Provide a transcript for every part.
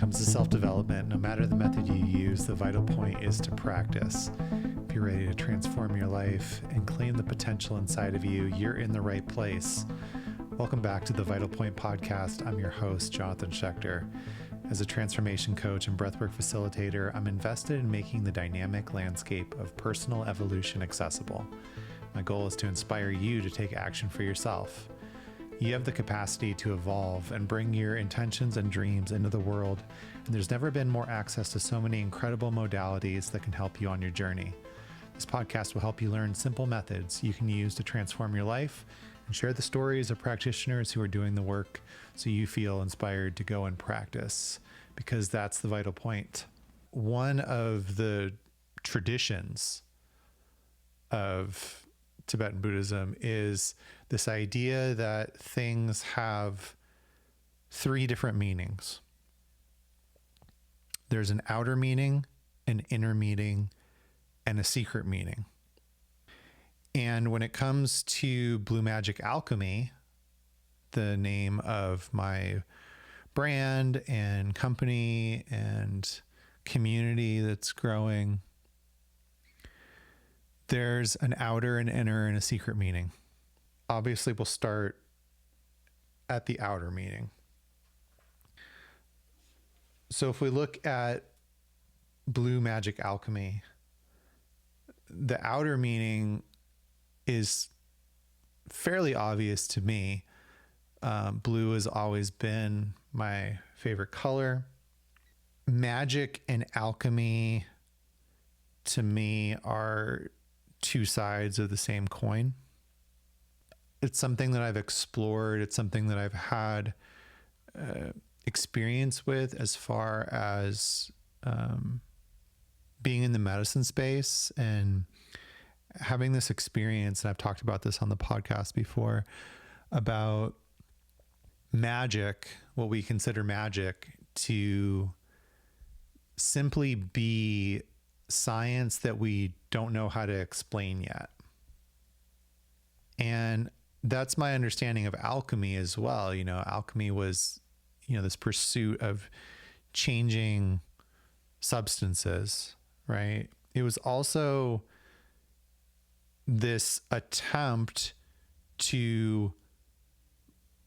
comes to self-development, no matter the method you use, the vital point is to practice. If you're ready to transform your life and claim the potential inside of you, you're in the right place. Welcome back to the Vital Point Podcast. I'm your host, Jonathan Schechter. As a transformation coach and breathwork facilitator, I'm invested in making the dynamic landscape of personal evolution accessible. My goal is to inspire you to take action for yourself. You have the capacity to evolve and bring your intentions and dreams into the world, and there's never been more access to so many incredible modalities that can help you on your journey. This podcast will help you learn simple methods you can use to transform your life and share the stories of practitioners who are doing the work so you feel inspired to go and practice, because that's the vital point. One of the traditions of Tibetan Buddhism is this idea that things have three different meanings. There's an outer meaning, an inner meaning, and a secret meaning. And when it comes to Blue Magic Alchemy, the name of my brand and company and community that's growing, there's an outer, an inner, and a secret meaning. Obviously, we'll start at the outer meaning. So if we look at Blue Magic Alchemy, the outer meaning is fairly obvious to me. Blue has always been my favorite color. Magic and alchemy, to me, are two sides of the same coin. It's something that I've explored. It's something that I've had experience with as far as being in the medicine space and having this experience. And I've talked about this on the podcast before about magic, what we consider magic, to simply be science that we don't know how to explain yet. And that's my understanding of alchemy as well. You know, alchemy was, this pursuit of changing substances, right? It was also this attempt to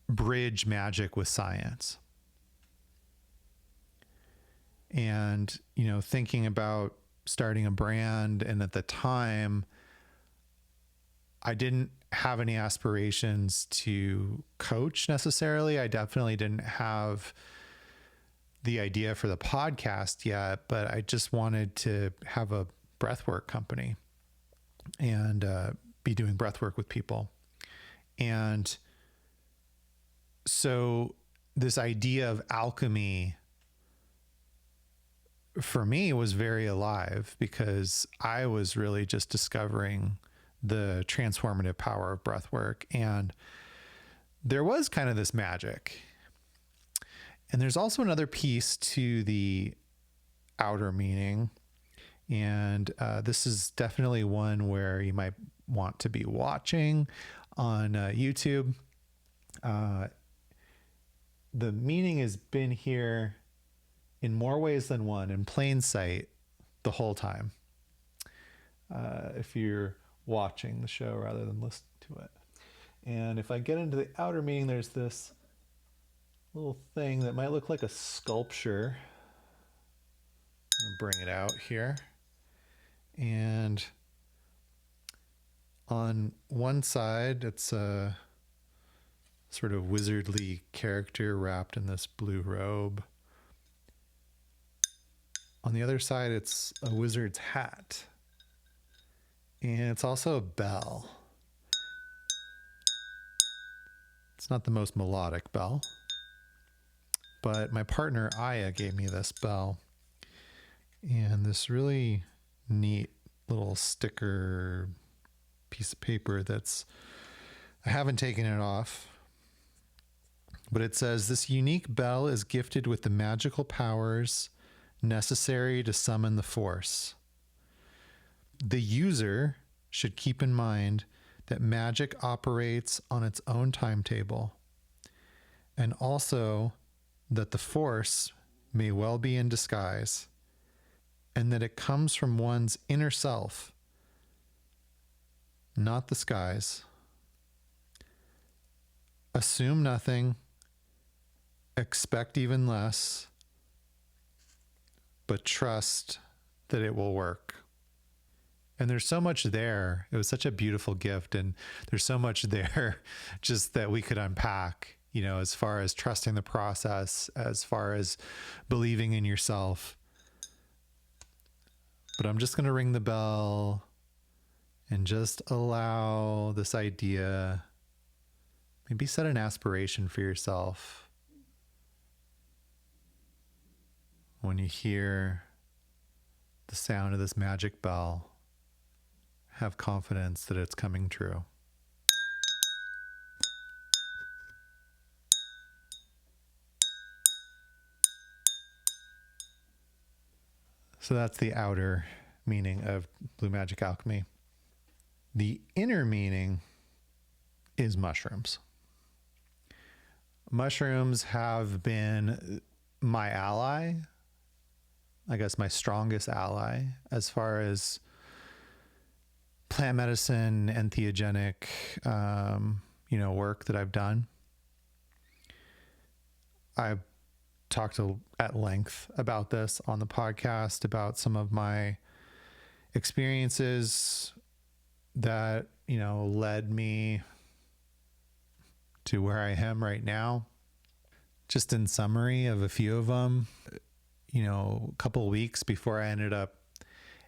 bridge magic with science. And, thinking about starting a brand, and at the time, I didn't have any aspirations to coach necessarily. I definitely didn't have the idea for the podcast yet, but I just wanted to have a breathwork company and be doing breathwork with people. And so this idea of alchemy for me was very alive, because I was really just discovering the transformative power of breathwork. And there was kind of this magic. And there's also another piece to the outer meaning. And this is definitely one where you might want to be watching on YouTube. The meaning has been here in more ways than one, in plain sight, the whole time. If you're watching the show rather than listening to it. And if I get into the outer meaning, there's this little thing that might look like a sculpture. I'm going to bring it out here. And on one side, it's a sort of wizardly character wrapped in this blue robe. On the other side, it's a wizard's hat. And it's also a bell. It's not the most melodic bell, but my partner, Aya, gave me this bell. And this really neat little sticker piece of paper I haven't taken it off, but it says, "This unique bell is gifted with the magical powers necessary to summon the force. The user should keep in mind that magic operates on its own timetable, and also that the force may well be in disguise, and that it comes from one's inner self, not the skies. Assume nothing, expect even less, but trust that it will work. And there's so much there. It was such a beautiful gift. And there's so much there just that we could unpack, as far as trusting the process, as far as believing in yourself. But I'm just going to ring the bell and just allow this idea, maybe set an aspiration for yourself. When you hear the sound of this magic bell, have confidence that it's coming true. So that's the outer meaning of Blue Magic Alchemy. The inner meaning is mushrooms. Mushrooms have been my ally, I guess my strongest ally, as far as plant medicine and entheogenic, work that I've done. I've talked at length about this on the podcast, about some of my experiences that, led me to where I am right now. Just in summary of a few of them, a couple of weeks before I ended up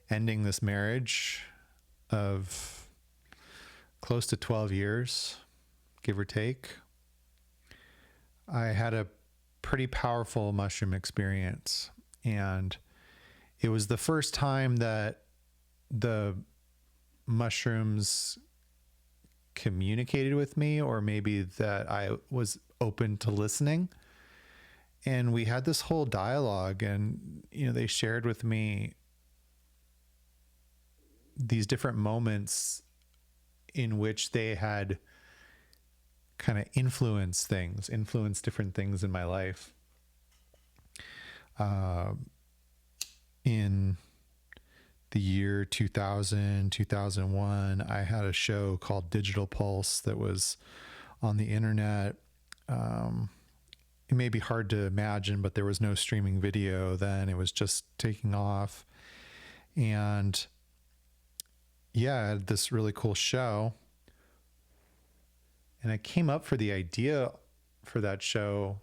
ending this marriage of close to 12 years, give or take, I had a pretty powerful mushroom experience. And it was the first time that the mushrooms communicated with me, or maybe that I was open to listening. And we had this whole dialogue, and, they shared with me these different moments in which they had kind of influenced different things in my life. In the year 2000, 2001, I had a show called Digital Pulse that was on the internet. It may be hard to imagine, but there was no streaming video then. It was just taking off. And yeah, I had this really cool show. And I came up for the idea for that show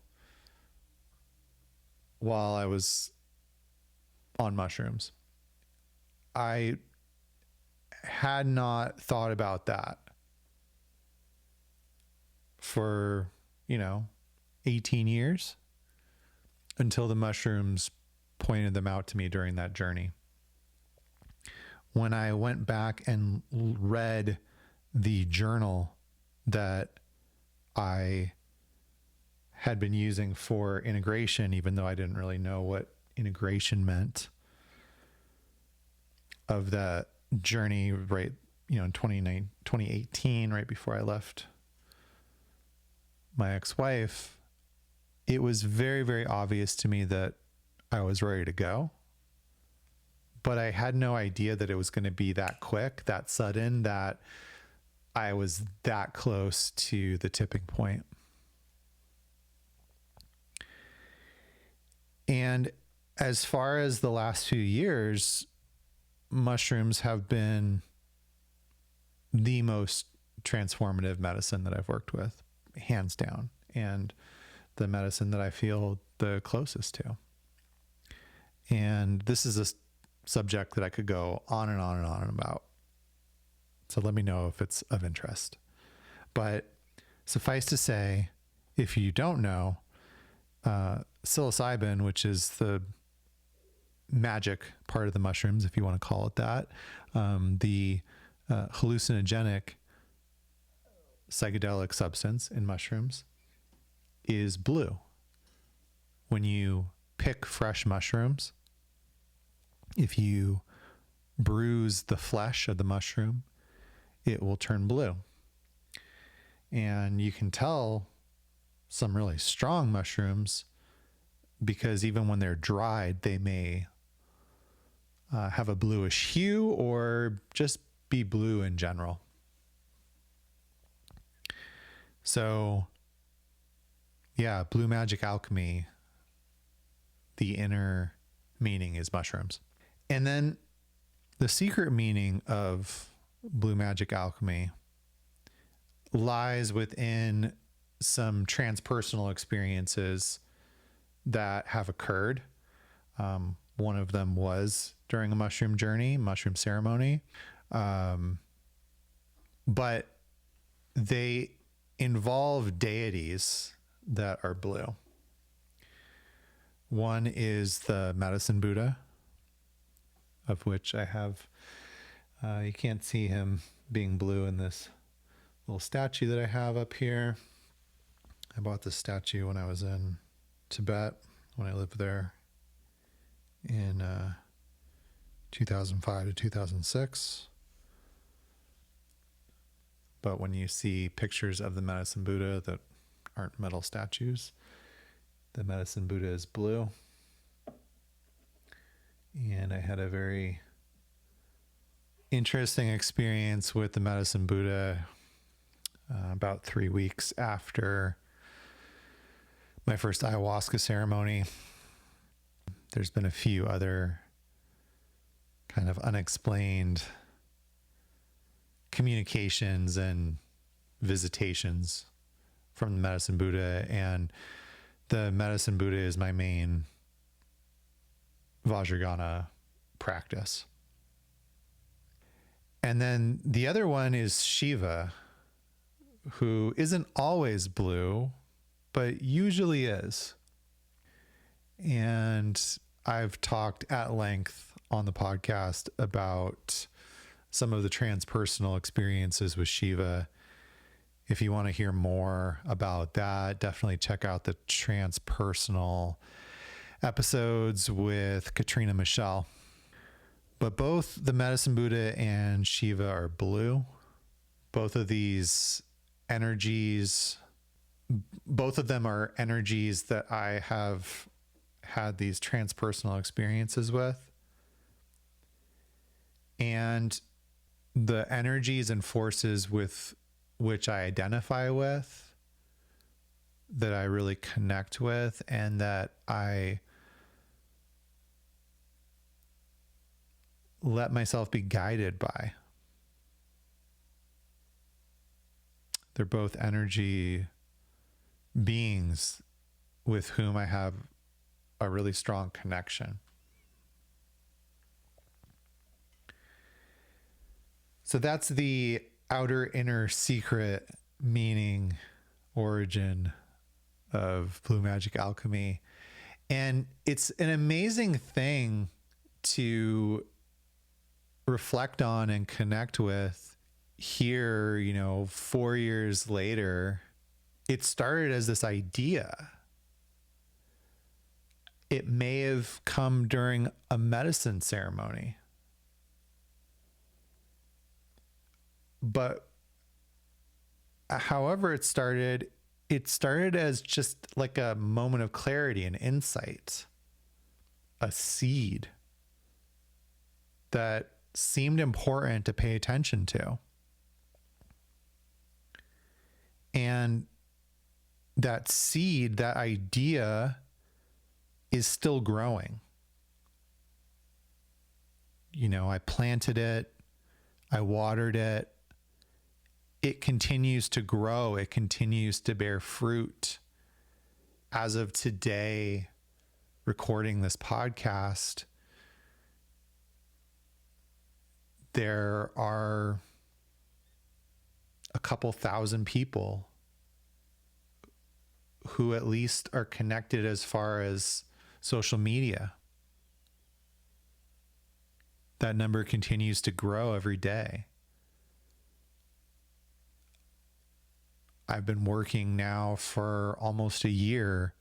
while I was on mushrooms. I had not thought about that for, 18 years until the mushrooms pointed them out to me during that journey. When I went back and read the journal that I had been using for integration, even though I didn't really know what integration meant, of that journey, right, in 2018, right before I left my ex-wife, it was very, very obvious to me that I was ready to go. But I had no idea that it was going to be that quick, that sudden, that I was that close to the tipping point. And as far as the last few years, mushrooms have been the most transformative medicine that I've worked with, hands down, and the medicine that I feel the closest to. And this is a subject that I could go on and on and on about. So let me know if it's of interest. But suffice to say, if you don't know, psilocybin, which is the magic part of the mushrooms, if you want to call it that, the hallucinogenic psychedelic substance in mushrooms, is blue. When you pick fresh mushrooms, if you bruise the flesh of the mushroom, it will turn blue. And you can tell some really strong mushrooms because even when they're dried, they may have a bluish hue or just be blue in general. So, yeah, Blue Magic Alchemy, the inner meaning is mushrooms. And then the secret meaning of Blue Magic Alchemy lies within some transpersonal experiences that have occurred. One of them was during a mushroom journey, mushroom ceremony. But they involve deities that are blue. One is the Medicine Buddha, of which I have, you can't see him being blue in this little statue that I have up here. I bought this statue when I was in Tibet, when I lived there in 2005 to 2006. But when you see pictures of the Medicine Buddha that aren't metal statues, the Medicine Buddha is blue. And I had a very interesting experience with the Medicine Buddha about 3 weeks after my first ayahuasca ceremony. There's been a few other kind of unexplained communications and visitations from the Medicine Buddha, and the Medicine Buddha is my main Vajrayana practice. And then the other one is Shiva, who isn't always blue, but usually is. And I've talked at length on the podcast about some of the transpersonal experiences with Shiva. If you want to hear more about that, definitely check out the transpersonal episodes with Katrina Michelle. But both the Medicine Buddha and Shiva are blue. Both of these energies, both of them are energies that I have had these transpersonal experiences with. And the energies and forces with which I identify with, that I really connect with, and that I let myself be guided by. They're both energy beings with whom I have a really strong connection. So that's the outer inner secret meaning, origin of Blue Magic Alchemy. And it's an amazing thing to reflect on and connect with here, 4 years later. It started as this idea. It may have come during a medicine ceremony. But however it started as just like a moment of clarity and insight, a seed that seemed important to pay attention to. And that seed, that idea, is still growing. I planted it, I watered it. It continues to grow. It continues to bear fruit. As of today, recording this podcast, there are a couple thousand people who at least are connected as far as social media. That number continues to grow every day. I've been working now for almost a year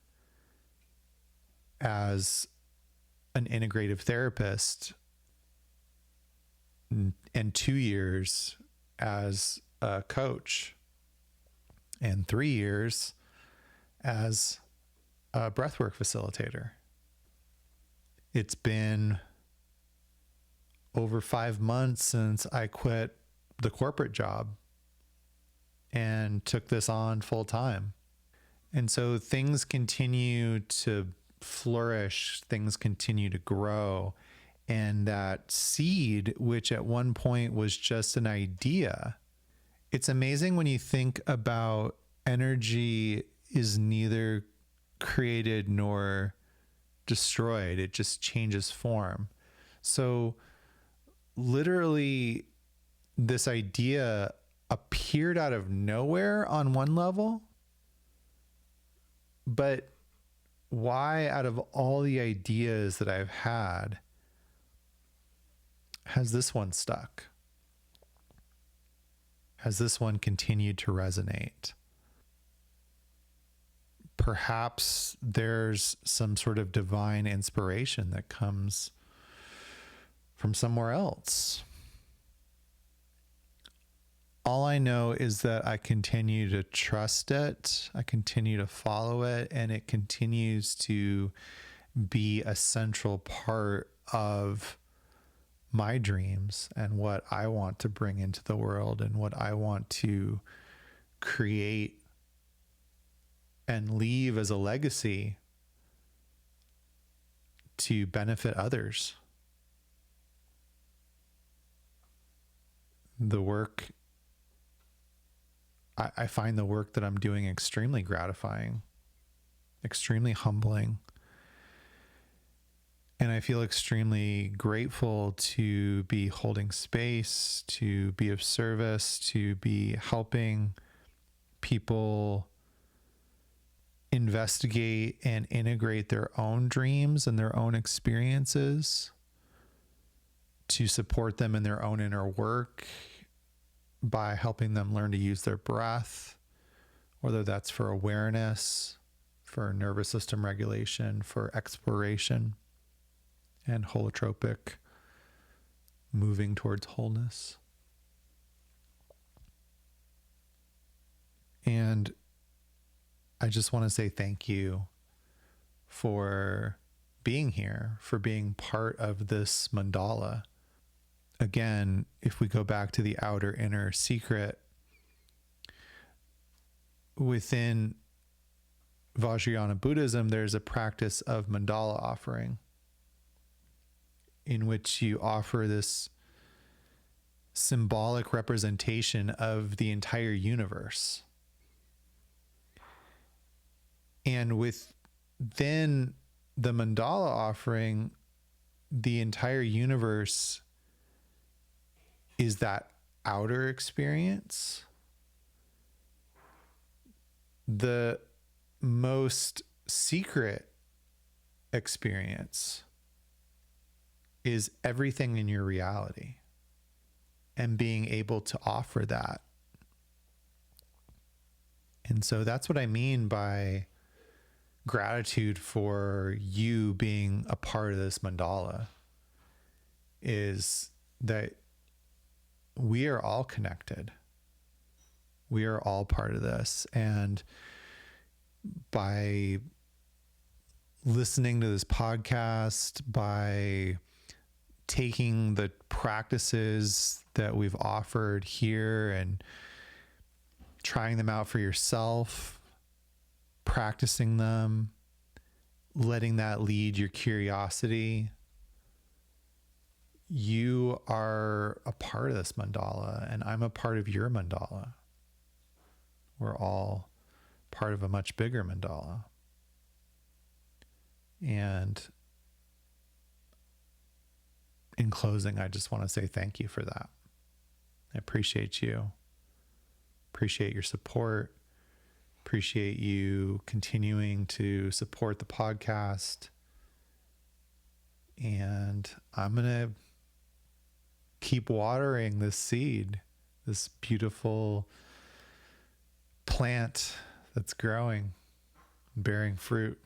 as an integrative therapist and 2 years as a coach and 3 years as a breathwork facilitator. It's been over 5 months since I quit the corporate job and took this on full time. And so things continue to flourish, things continue to grow. And that seed, which at one point was just an idea, it's amazing when you think about energy is neither created nor destroyed. It just changes form. So literally, this idea appeared out of nowhere on one level, but why out of all the ideas that I've had has this one stuck? Has this one continued to resonate? Perhaps there's some sort of divine inspiration that comes from somewhere else. All I know is that I continue to trust it, I continue to follow it, and it continues to be a central part of my dreams and what I want to bring into the world and what I want to create and leave as a legacy to benefit others. The work, I find the work that I'm doing extremely gratifying, extremely humbling. And I feel extremely grateful to be holding space, to be of service, to be helping people investigate and integrate their own dreams and their own experiences, to support them in their own inner work by helping them learn to use their breath, whether that's for awareness, for nervous system regulation, for exploration, and holotropic moving towards wholeness. And I just want to say thank you for being here, for being part of this mandala. Again, if we go back to the outer inner secret, within Vajrayana Buddhism, there's a practice of mandala offering, in which you offer this symbolic representation of the entire universe. And within the mandala offering, the entire universe is that outer experience. The most secret experience is everything in your reality and being able to offer that. And so that's what I mean by gratitude for you being a part of this mandala, is that we are all connected. We are all part of this. And by listening to this podcast, by taking the practices that we've offered here and trying them out for yourself, practicing them, letting that lead your curiosity, you are a part of this mandala, and I'm a part of your mandala. We're all part of a much bigger mandala. And in closing, I just want to say thank you for that. I appreciate you. Appreciate your support. Appreciate you continuing to support the podcast. And I'm going to keep watering this seed, this beautiful plant that's growing, bearing fruit.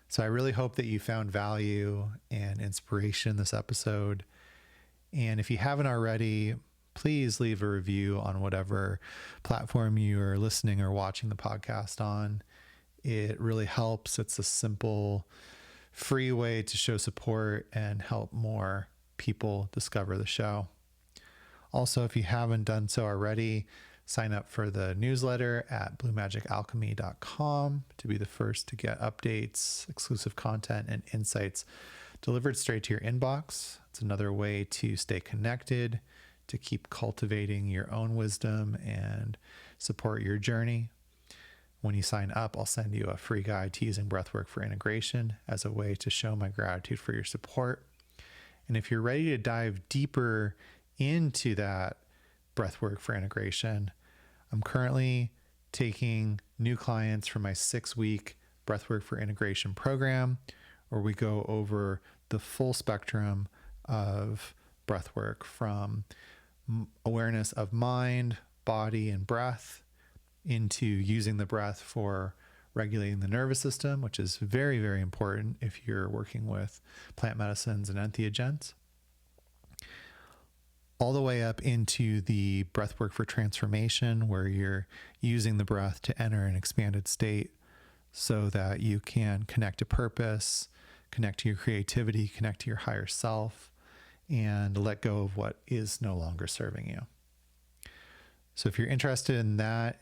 So I really hope that you found value and inspiration in this episode. And if you haven't already, please leave a review on whatever platform you are listening or watching the podcast on. It really helps. It's a simple, free way to show support and help more people discover the show. Also, if you haven't done so already, sign up for the newsletter at bluemagicalchemy.com to be the first to get updates, exclusive content, and insights delivered straight to your inbox. It's another way to stay connected, to keep cultivating your own wisdom and support your journey. When you sign up, I'll send you a free guide to using breathwork for integration as a way to show my gratitude for your support. And if you're ready to dive deeper into that breathwork for integration, I'm currently taking new clients for my 6-week breathwork for integration program, where we go over the full spectrum of breathwork, from awareness of mind, body, and breath, into using the breath for regulating the nervous system, which is very, very important if you're working with plant medicines and entheogens, all the way up into the breathwork for transformation, where you're using the breath to enter an expanded state so that you can connect to purpose, connect to your creativity, connect to your higher self, and let go of what is no longer serving you. So if you're interested in that,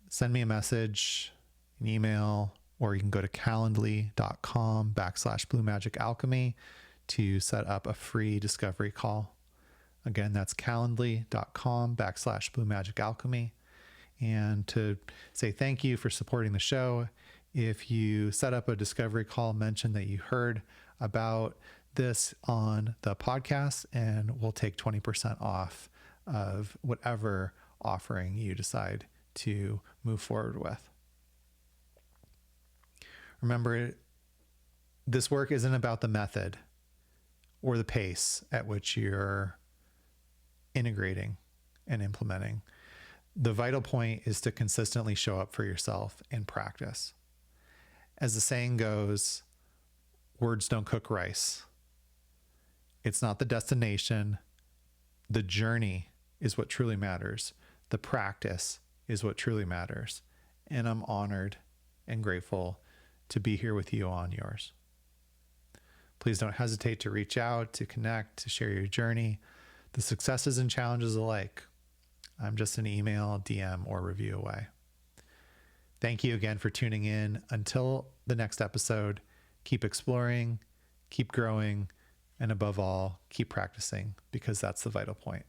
send me a message, an email, or you can go to calendly.com/Blue Magic Alchemy to set up a free discovery call. Again, that's calendly.com/Blue Magic Alchemy. And to say thank you for supporting the show, if you set up a discovery call, mention that you heard about this on the podcast, and we'll take 20% off of whatever offering you decide to move forward with. Remember, this work isn't about the method or the pace at which you're integrating and implementing. The vital point is to consistently show up for yourself in practice. As the saying goes, words don't cook rice. It's not the destination. The journey is what truly matters. The practice is what truly matters. And I'm honored and grateful to be here with you on yours. Please don't hesitate to reach out, to connect, to share your journey, the successes and challenges alike. I'm just an email, DM, or review away. Thank you again for tuning in. Until the next episode, keep exploring, keep growing, and above all, keep practicing, because that's the vital point.